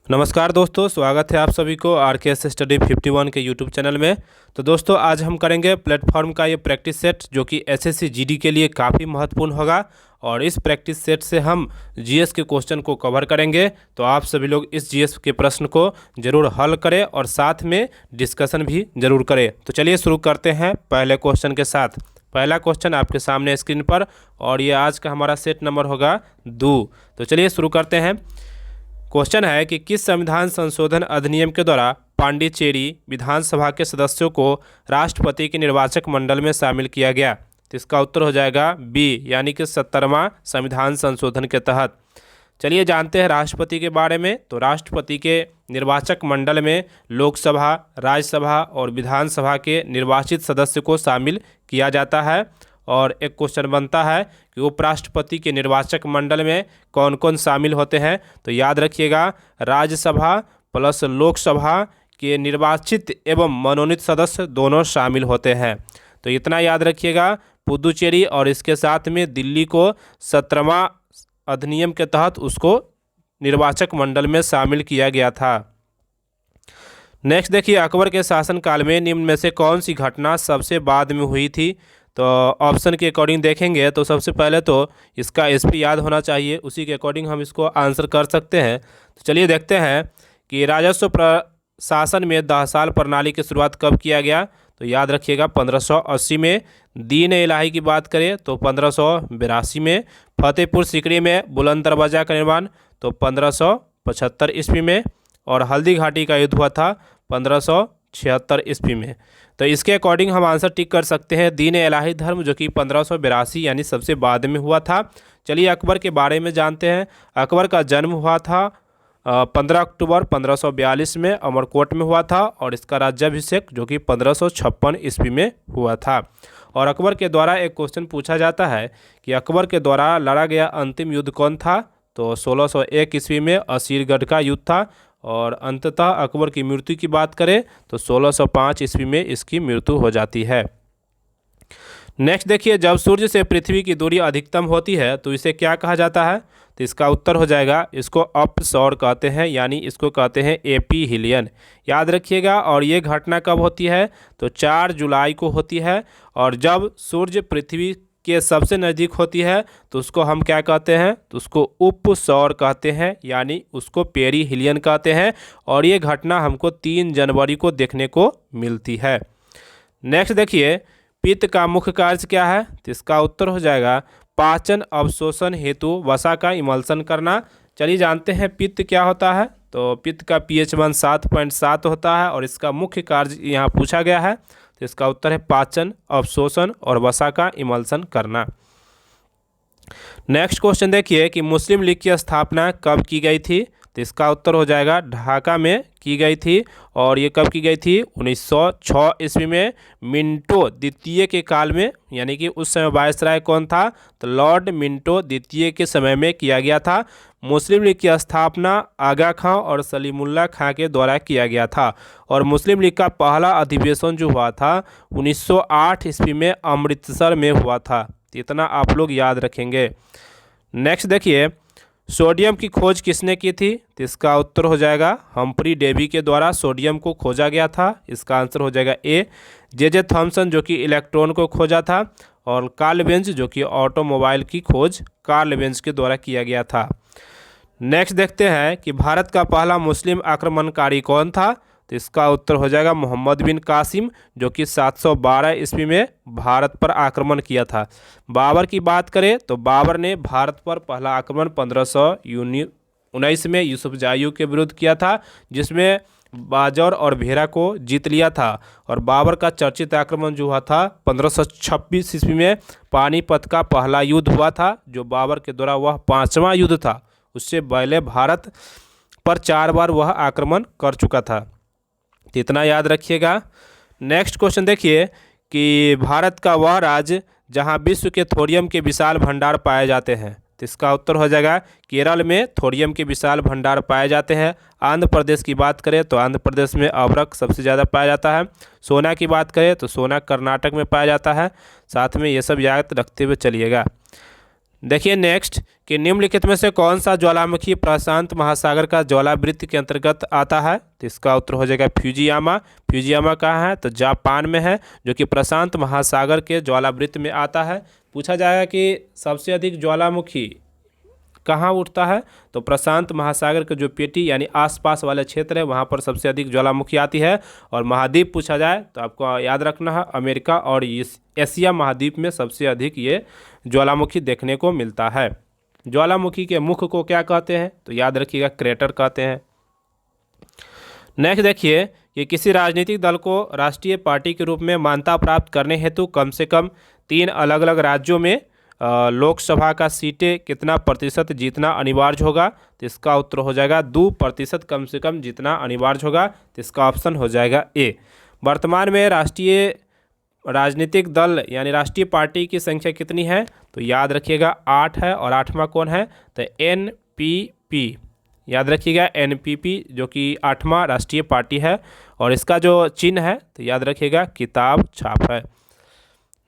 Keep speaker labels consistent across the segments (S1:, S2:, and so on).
S1: नमस्कार दोस्तों, स्वागत है आप सभी को आर के एस स्टडी 51 के यूट्यूब चैनल में। तो दोस्तों आज हम करेंगे प्लेटफॉर्म का ये प्रैक्टिस सेट जो कि एसएससी जीडी के लिए काफ़ी महत्वपूर्ण होगा। और इस प्रैक्टिस सेट से हम जीएस के क्वेश्चन को कवर करेंगे। तो आप सभी लोग इस जीएस के प्रश्न को ज़रूर हल करें और साथ में डिस्कशन भी ज़रूर करें। तो चलिए शुरू करते हैं पहले क्वेश्चन के साथ। पहला क्वेश्चन आपके सामने स्क्रीन पर और ये आज का हमारा सेट नंबर होगा 2। तो चलिए शुरू करते हैं। क्वेश्चन है कि किस संविधान संशोधन अधिनियम के द्वारा पांडिचेरी विधानसभा के सदस्यों को राष्ट्रपति के निर्वाचक मंडल में शामिल किया गया। तो इसका उत्तर हो जाएगा बी, यानी कि 70वां संविधान संशोधन के तहत। चलिए जानते हैं राष्ट्रपति के बारे में। तो राष्ट्रपति के निर्वाचक मंडल में लोकसभा, राज्यसभा और विधानसभा के निर्वाचित सदस्य को शामिल किया जाता है। और एक क्वेश्चन बनता है कि उपराष्ट्रपति के निर्वाचक मंडल में कौन कौन शामिल होते हैं। तो याद रखिएगा, राज्यसभा प्लस लोकसभा के निर्वाचित एवं मनोनीत सदस्य दोनों शामिल होते हैं। तो इतना याद रखिएगा। पुदुचेरी और इसके साथ में दिल्ली को 17वां अधिनियम के तहत उसको निर्वाचक मंडल में शामिल किया गया था। नेक्स्ट देखिए, अकबर के शासनकाल में निम्न में से कौन सी घटना सबसे बाद में हुई थी। तो ऑप्शन के अकॉर्डिंग देखेंगे तो सबसे पहले तो इसका एसपी याद होना चाहिए, उसी के अकॉर्डिंग हम इसको आंसर कर सकते हैं। तो चलिए देखते हैं कि राजस्व प्रशासन में 10 साल प्रणाली की शुरुआत कब किया गया। तो याद रखिएगा 1580 में। दीन इलाही की बात करें तो 1582 में। फतेहपुर सीकरी में बुलंद दरवाज़ा का निर्माण तो 1575 ईस्वी में। और हल्दी घाटी का युद्ध हुआ था 1576 ईस्वी में। तो इसके अकॉर्डिंग हम आंसर टिक कर सकते हैं दीन इलाही धर्म, जो कि 1582 यानी सबसे बाद में हुआ था। चलिए अकबर के बारे में जानते हैं। अकबर का जन्म हुआ था 15 अक्टूबर 1542 में अमरकोट में हुआ था। और इसका राज्याभिषेक जो कि 1556 ईस्वी में हुआ था। और अकबर के द्वारा एक क्वेश्चन पूछा जाता है कि अकबर के द्वारा लड़ा गया अंतिम युद्ध कौन था। तो 1601 ईस्वी में असीरगढ़ का युद्ध था। और अंततः अकबर की मृत्यु की बात करें तो 1605 ईस्वी में इसकी मृत्यु हो जाती है। नेक्स्ट देखिए, जब सूर्य से पृथ्वी की दूरी अधिकतम होती है तो इसे क्या कहा जाता है। तो इसका उत्तर हो जाएगा, इसको अप सौर कहते हैं, यानी इसको कहते हैं एपीहीलियन। याद रखिएगा। और ये घटना कब होती है तो 4 जुलाई को होती है। और जब सूर्य पृथ्वी के सबसे नज़दीक होती है तो उसको हम क्या कहते हैं, तो उसको उप सौर कहते हैं, यानी उसको पेरीहिलियन कहते हैं। और ये घटना हमको 3 जनवरी को देखने को मिलती है। नेक्स्ट देखिए, पित्त का मुख्य कार्य क्या है। तो इसका उत्तर हो जाएगा पाचन अवशोषण हेतु वसा का इमल्सन करना। चलिए जानते हैं पित्त क्या होता है। तो पित्त का पीएच मान 7.7 होता है और इसका मुख्य कार्य यहाँ पूछा गया है। तो इसका उत्तर है पाचन, अवशोषण और वसा का इमल्सन करना। नेक्स्ट क्वेश्चन देखिए कि मुस्लिम लीग की स्थापना कब की गई थी। तो इसका उत्तर हो जाएगा ढाका में की गई थी। और ये कब की गई थी 1906 ईस्वी में मिंटो द्वितीय के काल में, यानी कि उस समय वायसराय कौन था तो लॉर्ड मिंटो द्वितीय के समय में किया गया था। मुस्लिम लीग की स्थापना आगा खां और सलीमुल्लाह खां के द्वारा किया गया था। और मुस्लिम लीग का पहला अधिवेशन जो हुआ था 1908 ईस्वी में अमृतसर में हुआ था। इतना आप लोग याद रखेंगे। नेक्स्ट देखिए, सोडियम की खोज किसने की थी। तो इसका उत्तर हो जाएगा हम्फ्री डेवी के द्वारा सोडियम को खोजा गया था। इसका आंसर हो जाएगा ए। जे थॉमसन जो कि इलेक्ट्रॉन को खोजा था। और कार्ल बेंज जो कि ऑटोमोबाइल की खोज कार्ल बेंज के द्वारा किया गया था। नेक्स्ट देखते हैं कि भारत का पहला मुस्लिम आक्रमणकारी कौन था। तो इसका उत्तर हो जाएगा मोहम्मद बिन कासिम, जो कि 712 ईस्वी में भारत पर आक्रमण किया था। बाबर की बात करें तो बाबर ने भारत पर पहला आक्रमण 1519 में यूसुफजाई के विरुद्ध किया था, जिसमें बाजौर और भेरा को जीत लिया था। और बाबर का चर्चित आक्रमण जो हुआ था 1526 ईस्वी में पानीपत का पहला युद्ध हुआ था, जो बाबर के द्वारा वह 5वां युद्ध था। उससे पहले भारत पर 4 बार वह आक्रमण कर चुका था। तो इतना याद रखिएगा। नेक्स्ट क्वेश्चन देखिए कि भारत का वह राज्य जहां विश्व के थोरियम के विशाल भंडार पाए जाते हैं। तो इसका उत्तर हो जाएगा केरल में थोरियम के विशाल भंडार पाए जाते हैं। आंध्र प्रदेश की बात करें तो आंध्र प्रदेश में अभ्रक सबसे ज़्यादा पाया जाता है। सोना की बात करें तो सोना कर्नाटक में पाया जाता है। साथ में ये सब याद रखते हुए चलिएगा। देखिए नेक्स्ट कि निम्नलिखित में से कौन सा ज्वालामुखी प्रशांत महासागर का ज्वालावृत्ति के अंतर्गत आता है? तो इसका उत्तर हो जाएगा फ्यूजियामा। फ्यूजियामा कहाँ है? तो जापान में है, जो कि प्रशांत महासागर के ज्वालावृत्ति में आता है। पूछा जाएगा कि सबसे अधिक ज्वालामुखी कहाँ उठता है? तो प्रशांत महासागर के जो पेटी यानी आसपास वाले क्षेत्र है वहाँ पर सबसे अधिक ज्वालामुखी आती है। और महाद्वीप पूछा जाए तो आपको याद रखना है अमेरिका और इस एशिया महाद्वीप में सबसे अधिक ये ज्वालामुखी देखने को मिलता है। ज्वालामुखी के मुख को क्या कहते हैं? तो याद रखिएगा क्रेटर कहते हैं। नेक्स्ट देखिए कि किसी राजनीतिक दल को राष्ट्रीय पार्टी के रूप में मान्यता प्राप्त करने हेतु कम से कम 3 अलग अलग राज्यों में लोकसभा का सीटें कितना प्रतिशत जीतना अनिवार्य होगा? तो इसका उत्तर हो जाएगा 2% कम से कम जीतना अनिवार्य होगा। तो इसका ऑप्शन हो जाएगा ए। वर्तमान में राष्ट्रीय राजनीतिक दल यानी राष्ट्रीय पार्टी की संख्या कितनी है? तो याद रखिएगा 8 है। और 8वां कौन है? तो एनपीपी। याद रखिएगा एनपीपी जो कि 8वां राष्ट्रीय पार्टी है। और इसका जो चिन्ह है तो याद रखिएगा किताब छाप है।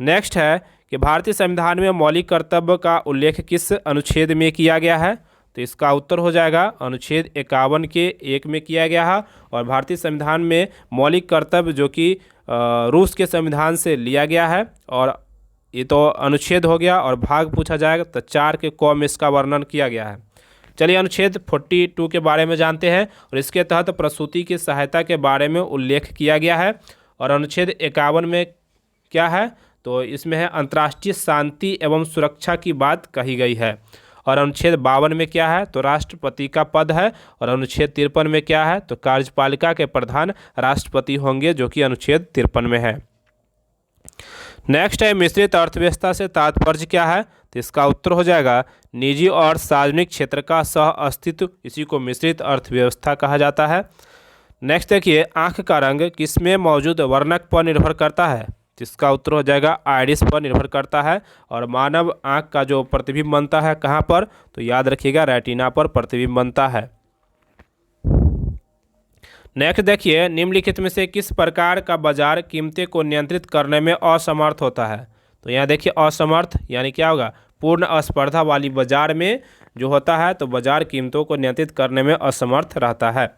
S1: नेक्स्ट है कि भारतीय संविधान में मौलिक कर्तव्य का उल्लेख किस अनुच्छेद में किया गया है? तो इसका उत्तर हो जाएगा अनुच्छेद 51 के 1 में किया गया है। और भारतीय संविधान में मौलिक कर्तव्य जो कि रूस के संविधान से लिया गया है। और ये तो अनुच्छेद हो गया। और भाग पूछा जाएगा तो 4 के क में इसका वर्णन किया गया है। चलिए अनुच्छेद 42 के बारे में जानते हैं। और इसके तहत प्रसूति की सहायता के बारे में उल्लेख किया गया है। और अनुच्छेद 51 में क्या है? तो इसमें है अंतर्राष्ट्रीय शांति एवं सुरक्षा की बात कही गई है। और अनुच्छेद 52 में क्या है? तो राष्ट्रपति का पद है। और अनुच्छेद 53 में क्या है? तो कार्यपालिका के प्रधान राष्ट्रपति होंगे, जो कि अनुच्छेद 53 में है। नेक्स्ट है मिश्रित अर्थव्यवस्था से तात्पर्य क्या है? तो इसका उत्तर हो जाएगा निजी और सार्वजनिक क्षेत्र का सह अस्तित्व, इसी को मिश्रित अर्थव्यवस्था कहा जाता है। नेक्स्ट देखिए आँख का रंग किसमें मौजूद वर्णक पर निर्भर करता है? जिसका उत्तर हो जाएगा आइरिस पर निर्भर करता है। और मानव आँख का जो प्रतिबिंब बनता है कहाँ पर? तो याद रखिएगा रेटिना पर प्रतिबिंब बनता है। नेक्स्ट देखिए निम्नलिखित में से किस प्रकार का बाजार कीमतें को नियंत्रित करने में असमर्थ होता है? तो यहाँ देखिए असमर्थ यानी क्या होगा? पूर्ण स्पर्धा वाली बाजार में जो होता है तो बाजार कीमतों को नियंत्रित करने में असमर्थ रहता है।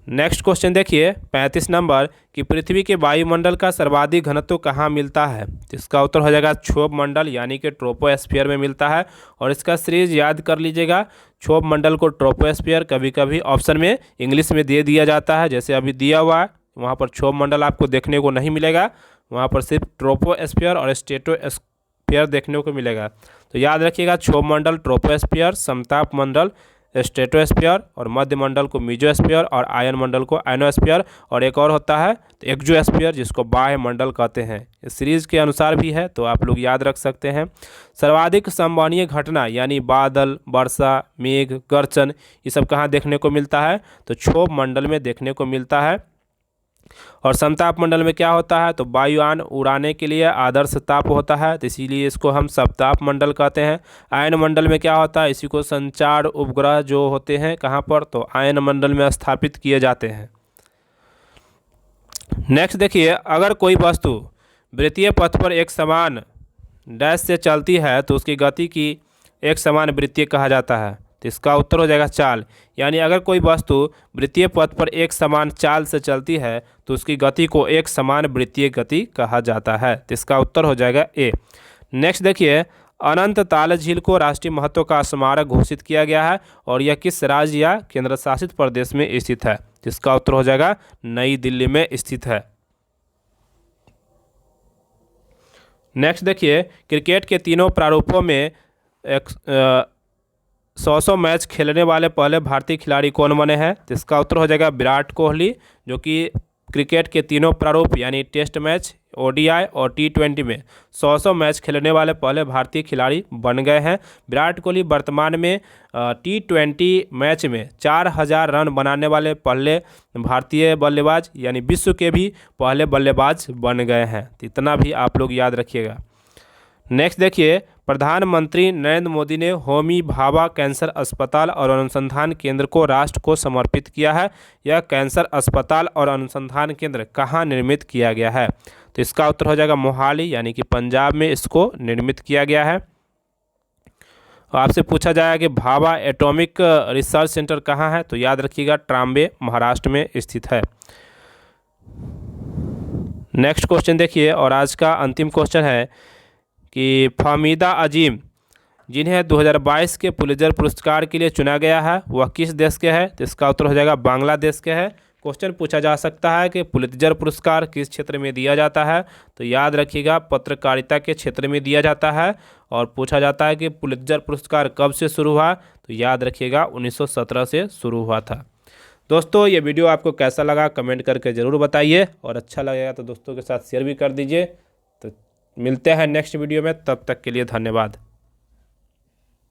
S1: नेक्स्ट क्वेश्चन देखिए 35 नंबर कि पृथ्वी के वायुमंडल का सर्वाधिक घनत्व कहाँ मिलता है? तो इसका उत्तर हो जाएगा क्षोभ मंडल यानी कि ट्रोपोस्फीयर में मिलता है। और इसका सीरीज याद कर लीजिएगा। क्षोभ मंडल को ट्रोपोस्फीयर कभी कभी ऑप्शन में इंग्लिश में दे दिया जाता है, जैसे अभी दिया हुआ है वहाँ पर क्षोभ मंडल आपको देखने को नहीं मिलेगा। वहाँ पर सिर्फ ट्रोपोस्फीयर और स्ट्रेटोस्फीयर देखने को मिलेगा। तो याद रखिएगा क्षोभ मंडल ट्रोपोस्फीयर, समताप मंडल स्ट्रेटोस्फीयर, और मध्य मंडल को मीजोस्फीयर, और आयन मंडल को आयनोस्फीयर, और एक और होता है तो एक्जोस्फीयर जिसको बाह्य मंडल कहते हैं। इस सीरीज के अनुसार भी है तो आप लोग याद रख सकते हैं। सर्वाधिक संवहनीय घटना यानी बादल, वर्षा, मेघ, गर्जन ये सब कहाँ देखने को मिलता है? तो क्षोभ मंडल में देखने को मिलता है। और समताप मंडल में क्या होता है? तो वायुयान उड़ाने के लिए आदर्श ताप होता है, तो इसीलिए इसको हम समताप मंडल कहते हैं। आयन मंडल में क्या होता है? इसी को संचार उपग्रह जो होते हैं कहाँ पर? तो आयन मंडल में स्थापित किए जाते हैं। नेक्स्ट देखिए अगर कोई वस्तु वृत्तीय पथ पर एक समान डैश से चलती है तो उसकी गति की एक समान वृत्तीय कहा जाता है। तो इसका उत्तर हो जाएगा चाल। यानी अगर कोई वस्तु वृत्तीय पथ पर एक समान चाल से चलती है तो उसकी गति को एक समान वृत्तीय गति कहा जाता है। तो इसका उत्तर हो जाएगा ए। नेक्स्ट देखिए अनंत ताल झील को राष्ट्रीय महत्व का स्मारक घोषित किया गया है और यह किस राज्य या केंद्र शासित प्रदेश में स्थित है? तो इसका उत्तर हो जाएगा नई दिल्ली में स्थित है। नेक्स्ट देखिए क्रिकेट के तीनों प्रारूपों में 100 मैच खेलने वाले पहले भारतीय खिलाड़ी कौन बने हैं? तो इसका उत्तर हो जाएगा विराट कोहली, जो कि क्रिकेट के तीनों प्रारूप यानी टेस्ट मैच, ओडीआई और T20 में 100 मैच खेलने वाले पहले भारतीय खिलाड़ी बन गए हैं। विराट कोहली वर्तमान में T20 मैच में 4000 रन बनाने वाले पहले भारतीय बल्लेबाज यानी विश्व के भी पहले बल्लेबाज बन गए हैं। तो इतना भी आप लोग याद रखिएगा। नेक्स्ट देखिए प्रधानमंत्री नरेंद्र मोदी ने होमी भाभा कैंसर अस्पताल और अनुसंधान केंद्र को राष्ट्र को समर्पित किया है। यह कैंसर अस्पताल और अनुसंधान केंद्र कहाँ निर्मित किया गया है? तो इसका उत्तर हो जाएगा मोहाली यानी कि पंजाब में इसको निर्मित किया गया है। आपसे पूछा जाएगा कि भाभा एटॉमिक रिसर्च सेंटर कहाँ है, तो याद रखिएगा ट्राम्बे महाराष्ट्र में स्थित है। नेक्स्ट क्वेश्चन देखिए, और आज का अंतिम क्वेश्चन है कि फाहमीदा अजीम जिन्हें 2022 के पुलित्जर पुरस्कार के लिए चुना गया है वह किस देश के हैं, तो इसका उत्तर हो जाएगा बांग्लादेश के है। क्वेश्चन पूछा जा सकता है कि पुलित्जर पुरस्कार किस क्षेत्र में दिया जाता है, तो याद रखिएगा पत्रकारिता के क्षेत्र में दिया जाता है। और पूछा जाता है कि पुलित्जर पुरस्कार कब से शुरू हुआ, तो याद रखिएगा 1917 से शुरू हुआ था। दोस्तों ये वीडियो आपको कैसा लगा कमेंट करके ज़रूर बताइए, और अच्छा लगेगा तो दोस्तों के साथ शेयर भी कर दीजिए। तो मिलते हैं नेक्स्ट वीडियो में, तब तक के लिए धन्यवाद।